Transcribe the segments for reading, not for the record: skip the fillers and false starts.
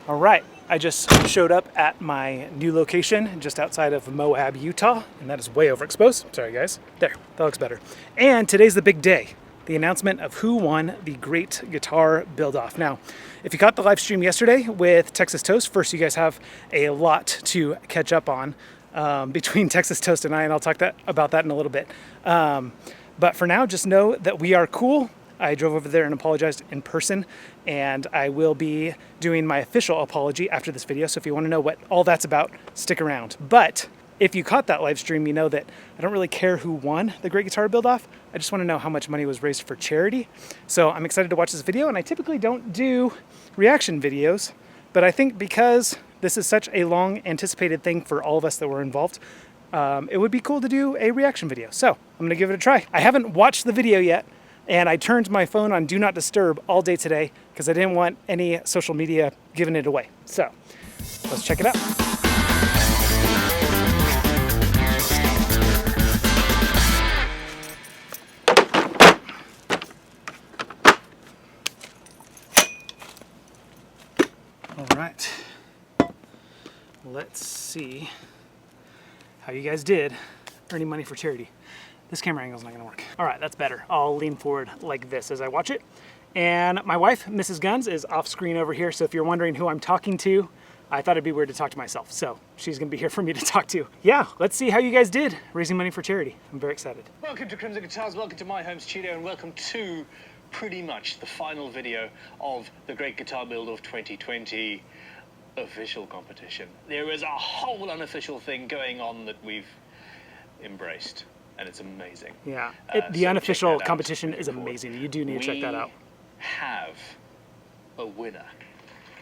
All right, I just showed up at my new location just outside of Moab, Utah, and that is way overexposed. Sorry guys. There, that looks better. And today's the big day, the announcement of who won the Great Guitar Build-Off. Now, if you caught the live stream yesterday with Texas Toast, first you guys have a lot to catch up on between Texas Toast and I, and I'll talk about that in a little bit. But for now, just know that we are cool. I drove over there and apologized in person, and I will be doing my official apology after this video. So if you want to know what all that's about, stick around. But if you caught that live stream, you know that I don't really care who won the Great Guitar Build-Off. I just want to know how much money was raised for charity. So I'm excited to watch this video, and I typically don't do reaction videos, but I think because this is such a long anticipated thing for all of us that were involved, it would be cool to do a reaction video. So I'm going to give it a try. I haven't watched the video yet, and I turned my phone on Do Not Disturb all day today because I didn't want any social media giving it away. So let's check it out. All right, let's see how you guys did earning money for charity. This camera angle's not gonna work. All right, that's better. I'll lean forward like this as I watch it. And my wife, Mrs. Guns, is off screen over here. So if you're wondering who I'm talking to, I thought it'd be weird to talk to myself. So she's gonna be here for me to talk to. Yeah, let's see how you guys did raising money for charity. I'm very excited. Welcome to Crimson Guitars, welcome to my home studio, and welcome to pretty much the final video of the Great Guitar Build-Off 2020 official competition. There is a whole unofficial thing going on that we've embraced, and it's amazing. Yeah, the unofficial competition is amazing. You do need to check that out. We have a winner.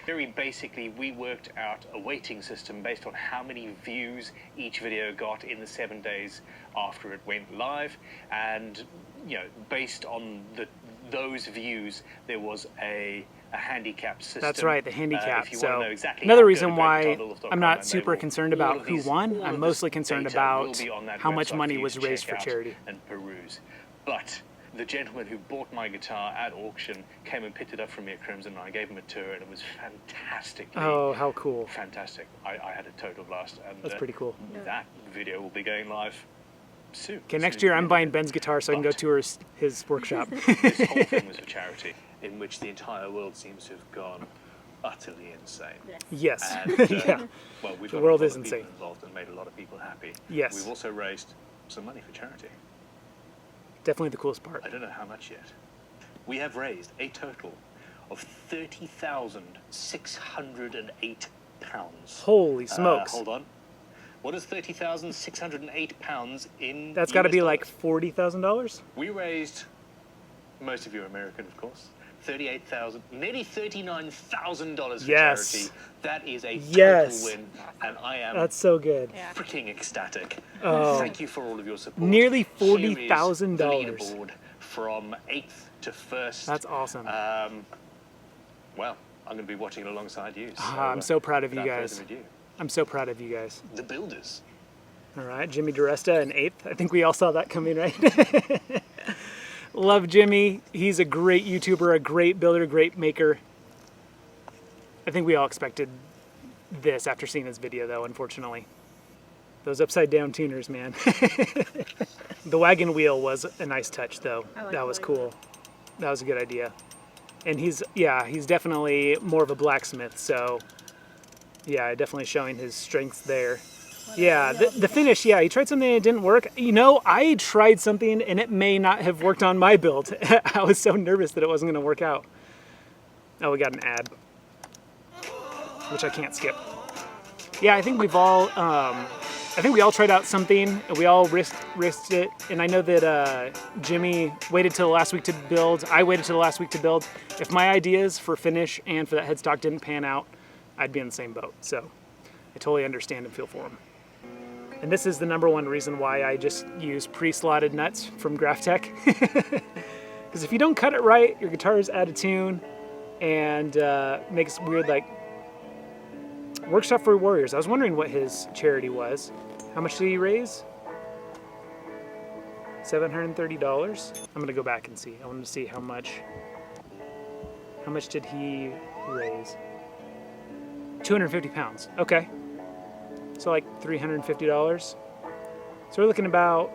Very basically, we worked out a weighting system based on how many views each video got in the 7 days after it went live, and based on those views, there was a handicap system. That's right, the handicap. So exactly another reason why I'm not super concerned about who won. I'm mostly concerned about how much money was raised for charity. And peruse. But the gentleman who bought my guitar at auction came and picked it up from me at Crimson, and I gave him a tour, and it was fantastic. Oh, how cool. Fantastic. I had a total blast. And that's pretty cool. That video will be going live soon. Okay, next year I'm buying Ben's guitar so I can go tour his workshop. This whole thing was for charity, in which the entire world seems to have gone utterly insane. Yes. And, yeah. Well, we've the got world a lot is of insane. people involved and made a lot of people happy. Yes. We've also raised some money for charity. Definitely the coolest part. I don't know how much yet. We have raised a total of £30,608. Holy smokes. Hold on. What is £30,608 in That's got to US be dollars? like $40,000? We raised, most of you are American, of course, nearly $39,000 for charity. That is a total win, and I am that's so good. Freaking ecstatic. Oh. Thank you for all of your support. Nearly $40,000. Here is the leaderboard from 8th to 1st. That's awesome. Well, I'm going to be watching it alongside you. So, I'm so proud of you without guys. further ado, I'm so proud of you guys. the builders. All right, Jimmy DiResta in 8th. I think we all saw that coming, right? Love Jimmy. He's a great YouTuber, a great builder, great maker. I think we all expected this after seeing his video, though, unfortunately. Those upside down tuners, man. The wagon wheel was a nice touch, though. That was cool. That was a good idea. And he's definitely more of a blacksmith, so yeah, definitely showing his strengths there. Yeah, the finish, yeah, he tried something and it didn't work. I tried something and it may not have worked on my build. I was so nervous that it wasn't going to work out. Oh, we got an ad, which I can't skip. Yeah, I think we all tried out something, and we all risked it. And I know that Jimmy waited till the last week to build. I waited till the last week to build. If my ideas for finish and for that headstock didn't pan out, I'd be in the same boat. So I totally understand and feel for him. And this is the #1 reason why I just use pre-slotted nuts from Graphtec. Because if you don't cut it right, your guitar is out of tune and makes weird, like, Workshop for Warriors. I was wondering what his charity was. How much did he raise? $730. I'm gonna go back and see. I want to see how much did he raise. 250 pounds. Okay. So like $350. So we're looking about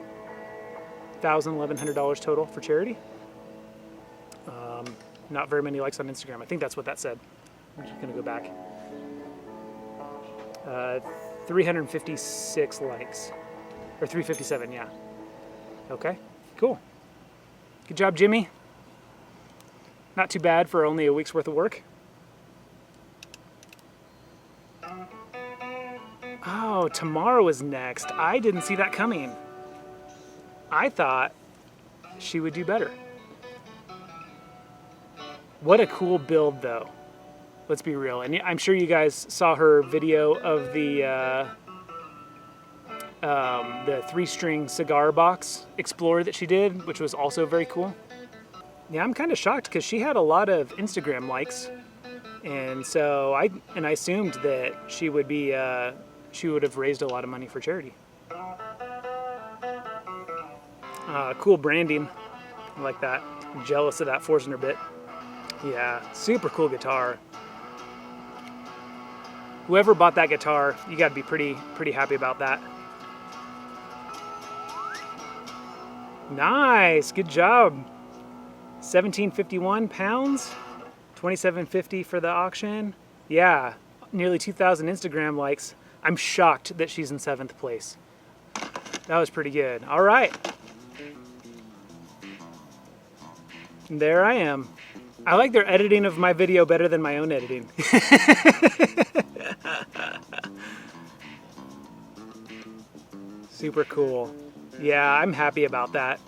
$1,000, $1,100 total for charity. Not very many likes on Instagram. I think that's what that said. I'm just gonna go back. 356 likes. Or 357, yeah. Okay, cool. Good job, Jimmy. Not too bad for only a week's worth of work. Oh, tomorrow is next. I didn't see that coming. I thought she would do better. What a cool build, though. Let's be real. And I'm sure you guys saw her video of the 3-string cigar box Explorer that she did, which was also very cool. Yeah, I'm kind of shocked because she had a lot of Instagram likes, and so I assumed that she would have raised a lot of money for charity. Cool branding. I like that. I'm jealous of that Forstner bit. Yeah, super cool guitar. Whoever bought that guitar, you got to be pretty happy about that. Nice, good job. 1751 pounds, 2750 for the auction. Yeah, nearly 2,000 Instagram likes. I'm shocked that she's in 7th place. That was pretty good. All right. There I am. I like their editing of my video better than my own editing. Super cool. Yeah, I'm happy about that.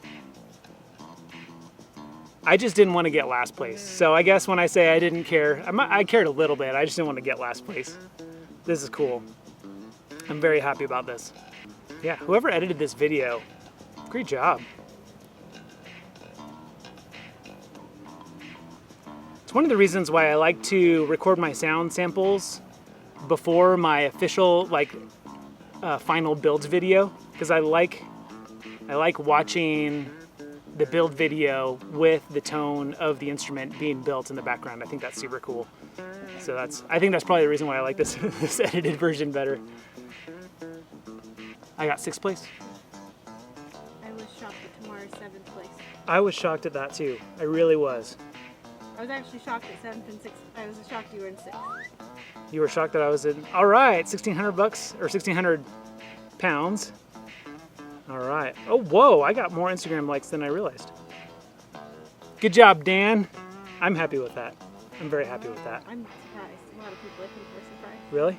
I just didn't want to get last place. So I guess when I say I didn't care, I cared a little bit. I just didn't want to get last place. This is cool. I'm very happy about this. Yeah, whoever edited this video, great job. It's one of the reasons why I like to record my sound samples before my official final builds video, because I like watching the build video with the tone of the instrument being built in the background. I think that's super cool. So I think that's probably the reason why I like this this edited version better. I got 6th place. I was shocked at tomorrow's 7th place. I was shocked at that too. I really was. I was actually shocked at 7th and 6th. I was shocked you were in 6th. You were shocked that I was in. All right, $1,600 or 1,600 pounds. All right. Oh, whoa! I got more Instagram likes than I realized. Good job, Dan. I'm happy with that. I'm very happy with that. I'm surprised. A lot of people I think were surprised. Really?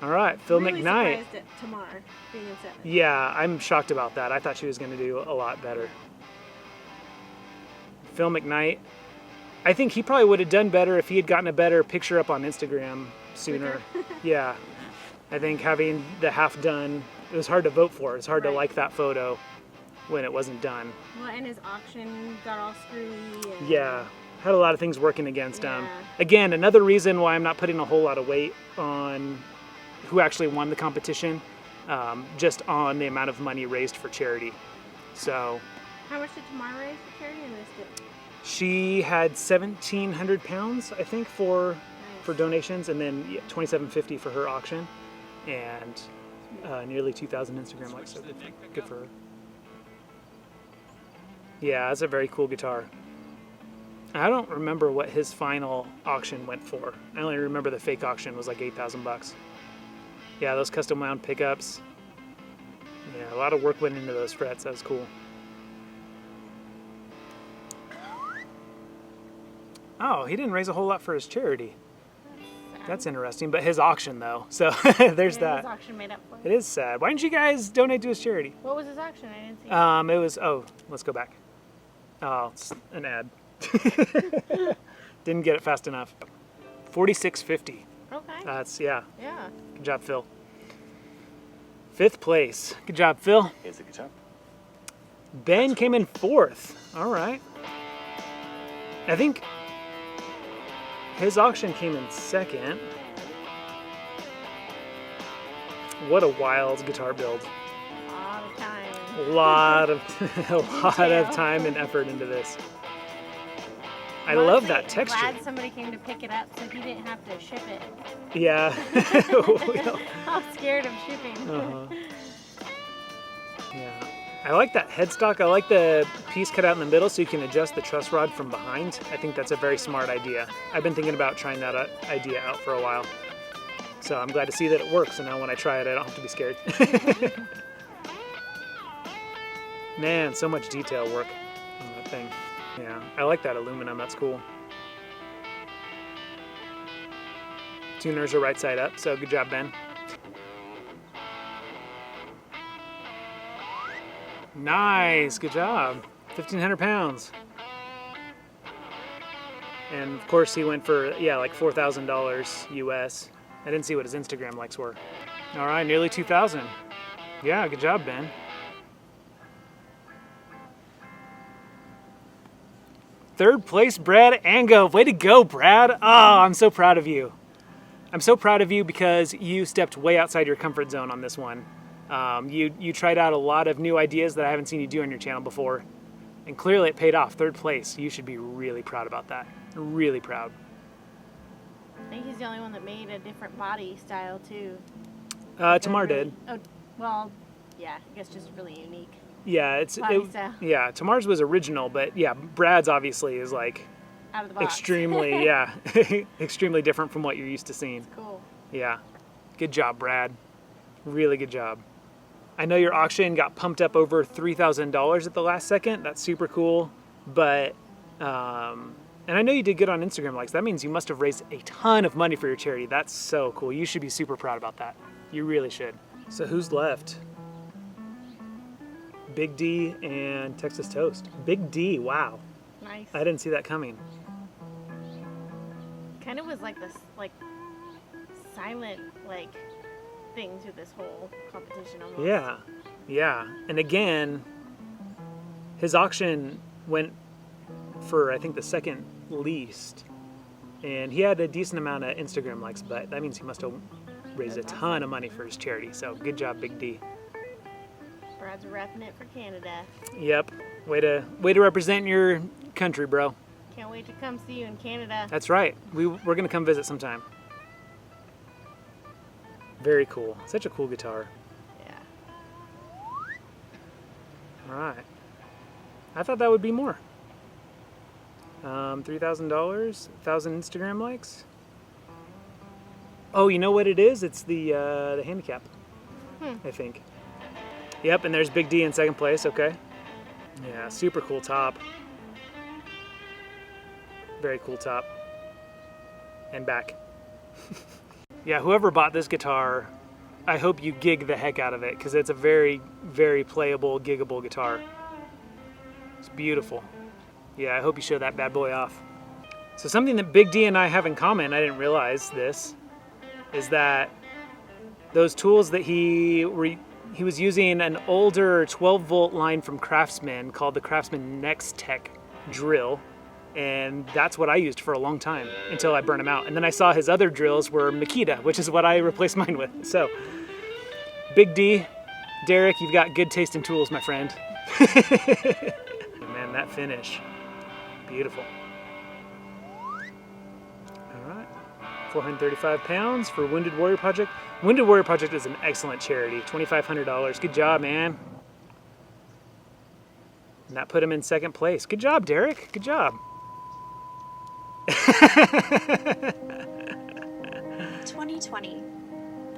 All right, Phil Really McKnight. surprised at Tamar being in 7th. Yeah, I'm shocked about that. I thought she was going to do a lot better. Phil McKnight. I think he probably would have done better if he had gotten a better picture up on Instagram sooner. Yeah. I think having the half done, it was hard to vote for. It's hard to like that photo when it wasn't done. Well, and his auction got all screwy. And Yeah. Had a lot of things working against him. Yeah. Again, another reason why I'm not putting a whole lot of weight on who actually won the competition, just on the amount of money raised for charity. So How much did Tamar raise for charity? I missed it. she had 1,700 pounds, I think, for donations, and then 2,750 for her auction, and nearly 2,000 Instagram likes. So good for her. Yeah, that's a very cool guitar. I don't remember what his final auction went for. I only remember the fake auction was like $8,000. Yeah, those custom wound pickups. Yeah, a lot of work went into those frets. That was cool. Oh, he didn't raise a whole lot for his charity. That's interesting, but his auction though. So there's Yeah, that. his auction made up for it. It is sad. Why didn't you guys donate to his charity? What was his auction? I didn't see it. It was, let's go back. Oh, it's an ad. Didn't get it fast enough. $46.50. Okay. That's, yeah. Yeah. Good job, Phil. 5th place. Good job, Phil. Here's the guitar. Ben came in 4th. All right. I think his auction came in 2nd. What a wild guitar build. A lot of time. A lot of time and effort into this. I love that texture. Glad somebody came to pick it up so he didn't have to ship it. Yeah. I'm scared of shipping. Yeah. I like that headstock. I like the piece cut out in the middle so you can adjust the truss rod from behind. I think that's a very smart idea. I've been thinking about trying that idea out for a while. So I'm glad to see that it works, and now when I try it, I don't have to be scared. Man, so much detail work on that thing. Yeah, I like that aluminum. That's cool. Tuners are right side up, so good job, Ben. Nice, good job. 1,500 pounds. And of course he went for, yeah, like $4,000 US. I didn't see what his Instagram likes were. All right, nearly 2,000. Yeah, good job, Ben. Third place, Brad Angove. Way to go, Brad. Oh, I'm so proud of you. I'm so proud of you because you stepped way outside your comfort zone on this one. You tried out a lot of new ideas that I haven't seen you do on your channel before. And clearly it paid off. Third place. You should be really proud about that. Really proud. I think he's the only one that made a different body style too. Tamar did. Oh, well, yeah, I guess just really unique. Yeah, yeah, Tamar's was original, but yeah, Brad's obviously is like out of the box. Extremely, yeah, extremely different from what you're used to seeing. That's cool. Yeah, good job, Brad. Really good job. I know your auction got pumped up over $3,000 at the last second. That's super cool, but and I know you did good on Instagram likes. That means you must have raised a ton of money for your charity. That's so cool. You should be super proud about that. You really should. So who's left? Big D and Texas Toast. Big D, wow. Nice. I didn't see that coming. Kind of was like this, like, silent, like, thing to this whole competition almost. Yeah, yeah. And again, his auction went for, I think, the second least. And he had a decent amount of Instagram likes, but that means he must have raised a ton of money for his charity. So good job, Big D. Brad's repping it for Canada. Yep. Way to represent your country, bro. Can't wait to come see you in Canada. That's right. We're going to come visit sometime. Very cool. Such a cool guitar. Yeah. All right. I thought that would be more. $3,000, 1,000 Instagram likes. Oh, you know what it is? It's the handicap, I think. Yep, and there's Big D in second place, okay. Yeah, super cool top. Very cool top. And back. Yeah, whoever bought this guitar, I hope you gig the heck out of it, because it's a very, very playable, giggable guitar. It's beautiful. Yeah, I hope you show that bad boy off. So something that Big D and I have in common, I didn't realize this, is that those tools that he was using an older 12-volt line from Craftsman called the Craftsman Next Tech drill, and that's what I used for a long time until I burned them out. And then I saw his other drills were Makita, which is what I replaced mine with. So, Big D, Derek, you've got good taste in tools, my friend. Man, that finish, beautiful. All right, 435 pounds for Wounded Warrior Project. Wounded Warrior Project is an excellent charity, $2,500. Good job, man. And that put him in second place. Good job, Derek. Good job. 2020,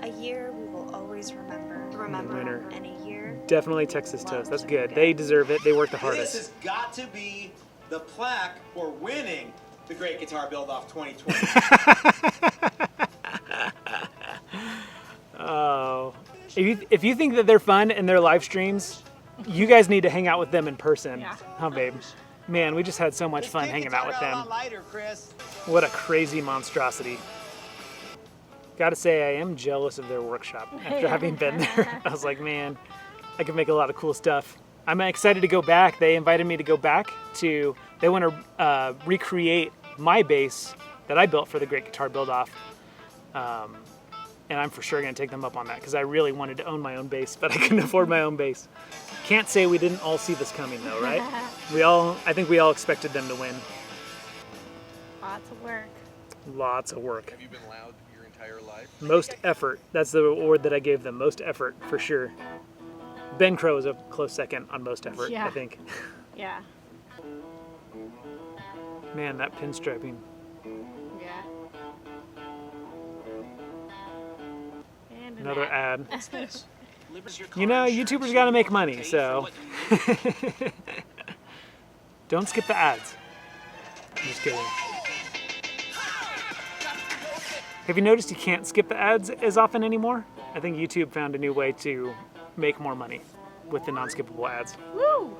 a year we will always remember, winner. and a year Definitely Texas Toast. That's good. They deserve it. They work the hardest. This has got to be the plaque for winning the Great Guitar Build-Off 2020. Oh, if you think that they're fun in their live streams, you guys need to hang out with them in person. Yeah. Huh, babe? Man, we just had so much fun hanging out with them. What a crazy monstrosity. Gotta say, I am jealous of their workshop after having been there. I was like, man, I could make a lot of cool stuff. I'm excited to go back. They invited me to go back to, they want to recreate my bass that I built for the Great Guitar Build-Off. And I'm for sure going to take them up on that because I really wanted to own my own bass, but I couldn't afford my own bass. Can't say we didn't all see this coming though, right? I think we all expected them to win. Lots of work. Lots of work. Have you been loud your entire life? Most effort. That's the word that I gave them. Most effort, for sure. Ben Crow is a close second on most effort, Yeah. I think. Yeah. Man, that pinstriping. Yeah. And an Another ad. ad. You know, YouTubers got to make money, so don't skip the ads. I'm just kidding. Have you noticed you can't skip the ads as often anymore? I think YouTube found a new way to make more money with the non-skippable ads. Woo!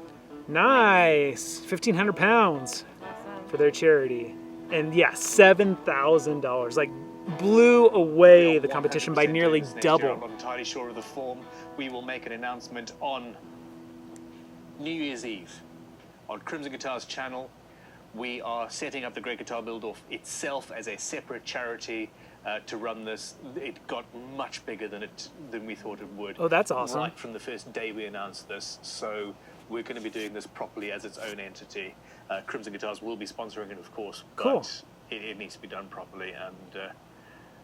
Nice! 1,500 pounds Awesome. for their charity. And yeah, $7,000. Like, blew away the competition by nearly I'm double. not entirely sure of the form. We will make an announcement on New Year's Eve on Crimson Guitar's channel. We are setting up the Great Guitar Build-Off itself as a separate charity to run this. It got much bigger than we thought it would. Oh, that's awesome. Right from the first day we announced this. So we're going to be doing this properly as its own entity. Crimson Guitars will be sponsoring it, of course, Cool. but it needs to be done properly, and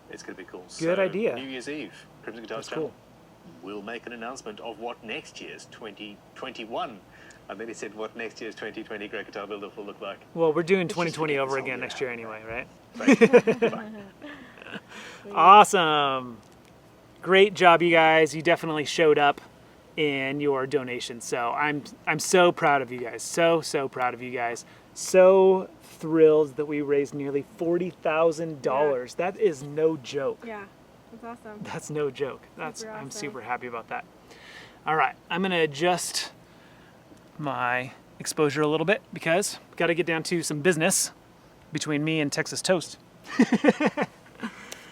it's going to be cool. Good idea. New Year's Eve, Crimson Guitars That's channel. cool. We'll make an announcement of what next year's 2021. And then he said what next year's 2020 Great Guitar Build-Off will look like. Well, we're doing just 2020 to get over this again on next there. year anyway, right? Right. Goodbye. Awesome. Great job, you guys. You definitely showed up in your donations. So I'm so proud of you guys. So proud of you guys. So thrilled that we raised nearly $40,000. That is no joke. Yeah. That's awesome. That's no joke. I'm awesome. super happy about that. All right, I'm gonna adjust my exposure a little bit because got to get down to some business between me and Texas Toast. They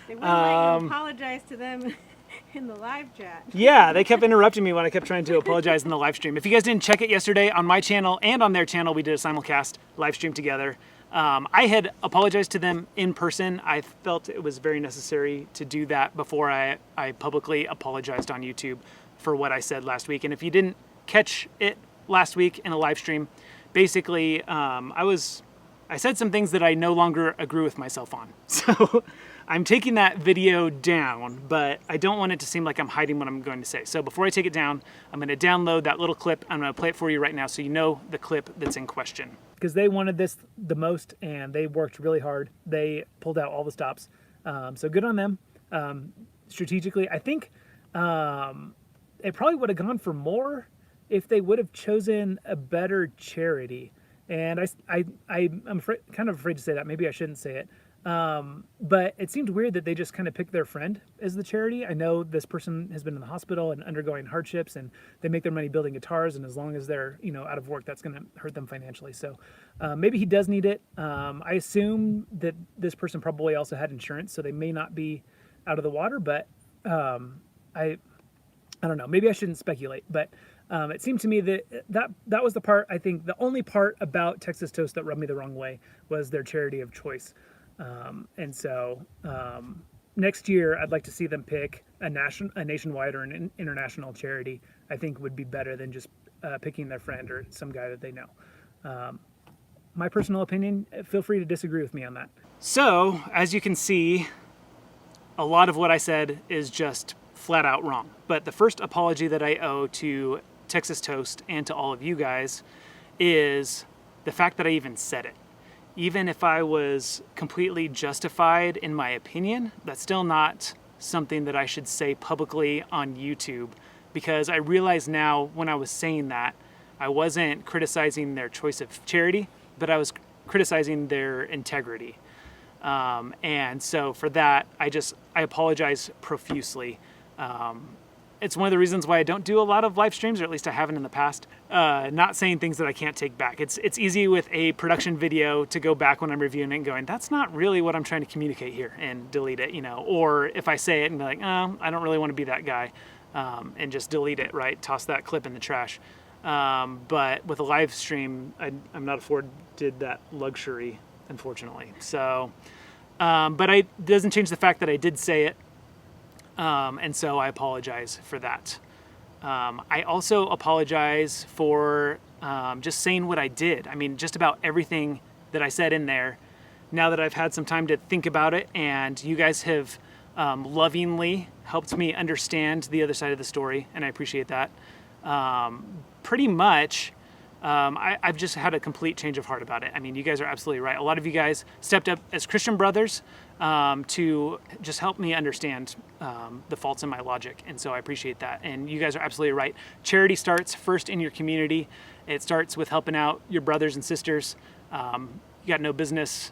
wouldn't let you apologize to them in the live chat. Yeah, they kept interrupting me when I kept trying to apologize in the live stream. If you guys didn't check it yesterday, on my channel and on their channel, we did a simulcast live stream together. I had apologized to them in person. I felt it was very necessary to do that before I publicly apologized on YouTube for what I said last week. And if you didn't catch it last week in a live stream, basically I said some things that I no longer agree with myself on. So I'm taking that video down, but I don't want it to seem like I'm hiding what I'm going to say. So before I take it down, I'm going to download that little clip. I'm going to play it for you right now so you know the clip that's in question. Because they wanted this the most and they worked really hard. They pulled out all the stops. So good on them. Strategically, I think it probably would have gone for more if they would have chosen a better charity. And I'm kind of afraid to say that. Maybe I shouldn't say it. But it seemed weird that they just kind of picked their friend as the charity. I know this person has been in the hospital and undergoing hardships, and they make their money building guitars. And as long as they're out of work, that's going to hurt them financially. So maybe he does need it. I assume that this person probably also had insurance, so they may not be out of the water. But I don't know. Maybe I shouldn't speculate, but. It seemed to me that was the part, I think, the only part about Texas Toast that rubbed me the wrong way was their charity of choice. And so next year, I'd like to see them pick a nationwide or an international charity. I think would be better than just picking their friend or some guy that they know. My personal opinion, feel free to disagree with me on that. So, as you can see, a lot of what I said is just flat out wrong. But the first apology that I owe to Texas Toast and to all of you guys is the fact that I even said it. Even if I was completely justified in my opinion, that's still not something that I should say publicly on YouTube, because I realize now when I was saying that, I wasn't criticizing their choice of charity, but I was criticizing their integrity. And so for that, I apologize profusely. It's one of the reasons why I don't do a lot of live streams, or at least I haven't in the past. Not saying things that I can't take back. It's easy with a production video to go back when I'm reviewing it and going, that's not really what I'm trying to communicate here, and delete it, Or if I say it and be like, oh, I don't really want to be that guy, and just delete it, right? Toss that clip in the trash. But with a live stream, I'm not afforded that luxury, unfortunately. So, but it doesn't change the fact that I did say it. And so I apologize for that. I also apologize for just saying what I did. I mean, just about everything that I said in there now that I've had some time to think about it, and you guys have lovingly helped me understand the other side of the story, and I appreciate that. Pretty much, I've just had a complete change of heart about it. I mean, you guys are absolutely right. A lot of you guys stepped up as Christian brothers to just help me understand the faults in my logic, and so I appreciate that. And you guys are absolutely right. Charity starts first in your community. It starts with helping out your brothers and sisters. You got no business,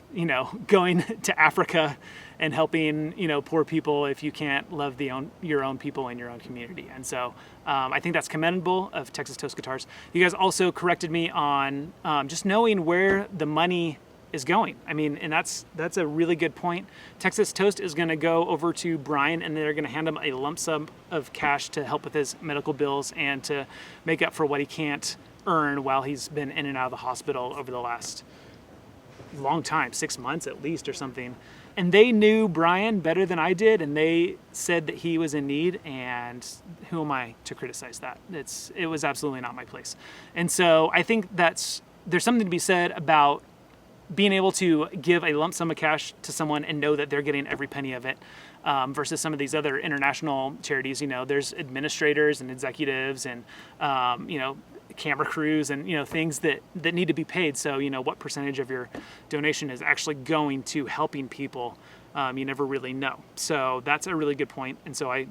going to Africa and helping, poor people if you can't love your own people in your own community. And so I think that's commendable of Texas Toast Guitars. You guys also corrected me on just knowing where the money is going. I mean, and that's a really good point. Texas Toast is going to go over to Brian, and they're going to hand him a lump sum of cash to help with his medical bills and to make up for what he can't earn while he's been in and out of the hospital over the last long time, 6 months at least or something. And they knew Brian better than I did, and they said that he was in need, and who am I to criticize that? It was absolutely not my place. And so I think there's something to be said about being able to give a lump sum of cash to someone and know that they're getting every penny of it, versus some of these other international charities. There's administrators and executives and camera crews and things that need to be paid. So what percentage of your donation is actually going to helping people, you never really know. So that's a really good point. And so I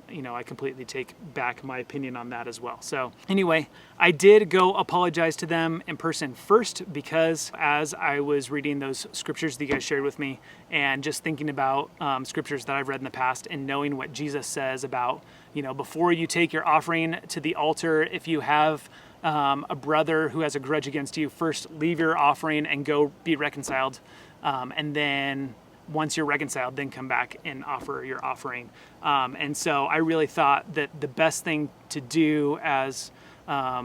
completely take back my opinion on that as well. So anyway, I did go apologize to them in person first, because as I was reading those scriptures that you guys shared with me and just thinking about scriptures that I've read in the past and knowing what Jesus says about, before you take your offering to the altar, if you have a brother who has a grudge against you, first leave your offering and go be reconciled. And then once you're reconciled, then come back and offer your offering. And so I really thought that the best thing to do as a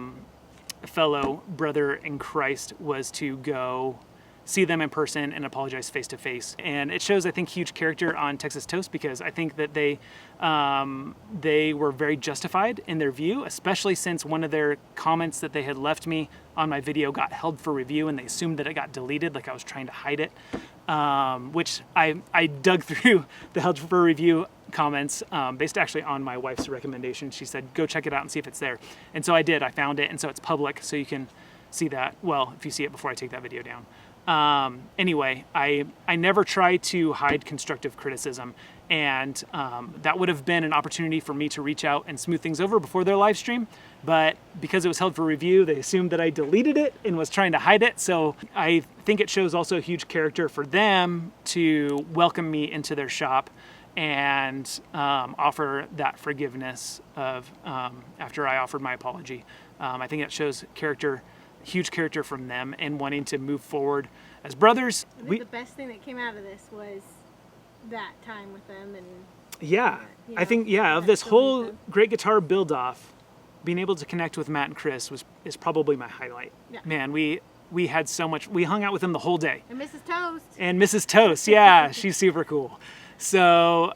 fellow brother in Christ was to go see them in person and apologize face to face. And it shows, I think, huge character on Texas Toast, because I think that they were very justified in their view, especially since one of their comments that they had left me on my video got held for review, and they assumed that it got deleted, like I was trying to hide it, which I dug through the held for review comments based actually on my wife's recommendation. She said, go check it out and see if it's there. And so I did. I found it, and so it's public, so you can see that. Well, if you see it before I take that video down. Anyway, I never try to hide constructive criticism, and that would have been an opportunity for me to reach out and smooth things over before their live stream, but because it was held for review, they assumed that I deleted it and was trying to hide it. So I think it shows also huge character for them to welcome me into their shop and offer that forgiveness of after I offered my apology. I think it shows huge character from them and wanting to move forward as brothers. The best thing that came out of this was that time with them, and I think of this whole Great Guitar build off, being able to connect with Matt and Chris is probably my highlight. Yeah. Man, we had so much. We hung out with them the whole day. And Mrs. Toast. Yeah, she's super cool. So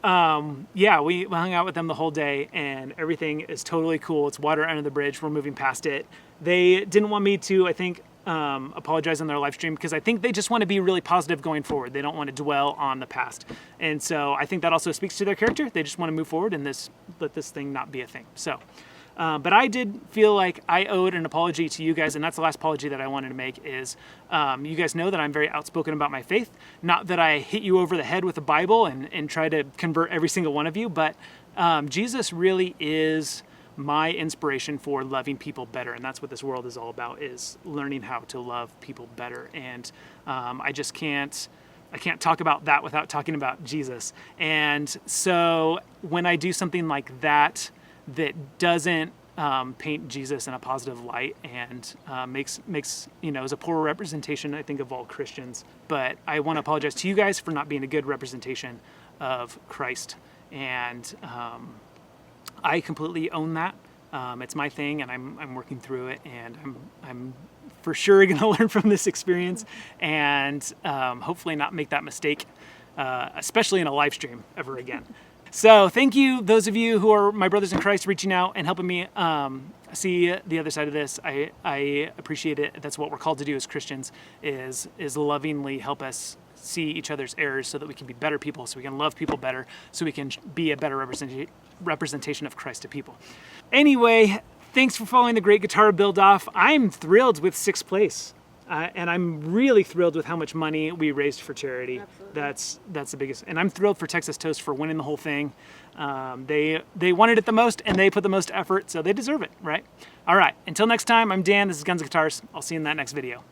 we hung out with them the whole day, and everything is totally cool. It's water under the bridge. We're moving past it. They didn't want me to, I think, apologize on their live stream, because I think they just want to be really positive going forward. They don't want to dwell on the past. And so I think that also speaks to their character. They just want to move forward and let this thing not be a thing. So, but I did feel like I owed an apology to you guys, and that's the last apology that I wanted to make is, you guys know that I'm very outspoken about my faith. Not that I hit you over the head with the Bible and try to convert every single one of you, but Jesus really is my inspiration for loving people better, and that's what this world is all about, is learning how to love people better. And I can't talk about that without talking about Jesus. And so when I do something like that doesn't paint Jesus in a positive light and makes is a poor representation, I think, of all Christians, but I want to apologize to you guys for not being a good representation of Christ. And I completely own that. It's my thing, and I'm working through it, and I'm for sure going to learn from this experience, and hopefully not make that mistake, especially in a live stream, ever again. So thank you, those of you who are my brothers in Christ, reaching out and helping me see the other side of this. I appreciate it. That's what we're called to do as Christians, is lovingly help us see each other's errors so that we can be better people, so we can love people better, so we can be a better representation of Christ to people. Anyway, thanks for following the Great Guitar Build-Off. I'm thrilled with 6th place. And I'm really thrilled with how much money we raised for charity. Absolutely. That's the biggest. And I'm thrilled for Texas Toast for winning the whole thing. They wanted it the most, and they put the most effort, so they deserve it, right? All right, until next time, I'm Dan. This is Guns and Guitars. I'll see you in that next video.